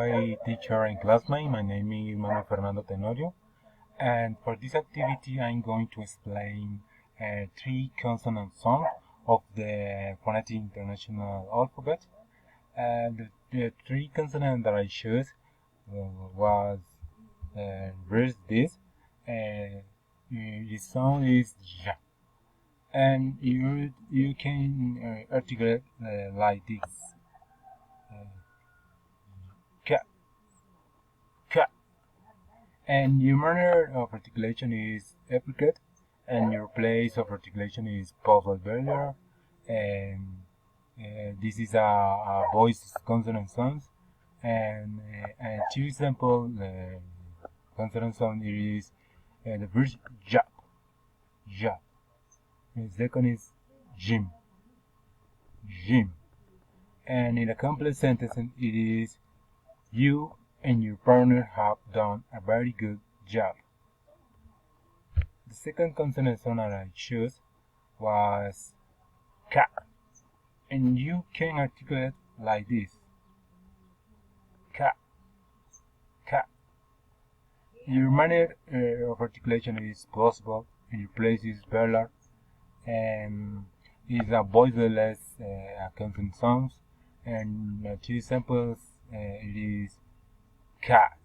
Hi teacher and classmate, my name is Manuel Fernando Tenorio, and for this activity I'm going to explain three consonant sounds of the Phonetic International Alphabet. And the three consonants that I chose was first this, the sound is ja, and you can articulate like this. Ka, ka. And your manner of articulation is uppercut, and your place of articulation is post-alveolar, and this is a voice consonant sounds, and two example consonant sound is the first ja, ja, and the second is jim, jim, and in a complex sentence it is you and your partner have done a very good job. The second consonant sound that I chose was ka, and you can articulate like this. Ka, ka. Your manner of articulation is plausible, and your place is velar, and is a voiceless consonant sounds. And two examples, it is cat,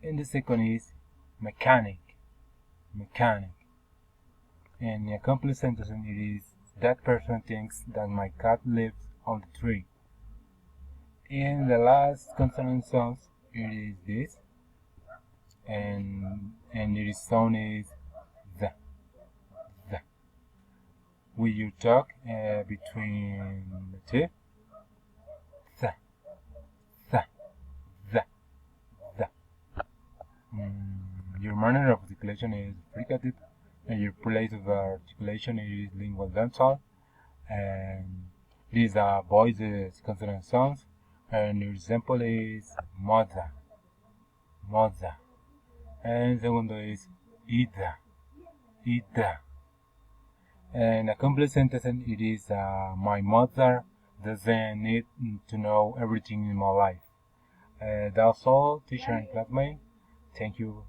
and the second is mechanic, mechanic. And a complete sentence it is that person thinks that my cat lives on the tree. And the last consonant sounds it is this, and its sound is the. Will you talk between the two? The, the, the. Your manner of articulation is fricative, and your place of articulation is lingual dental, and it is a voice consonant sounds, and your example is mother, mother, and segundo is ida, ida. And a complete sentence it is my mother doesn't need to know everything in my life. That's all, teacher and classmate. Thank you.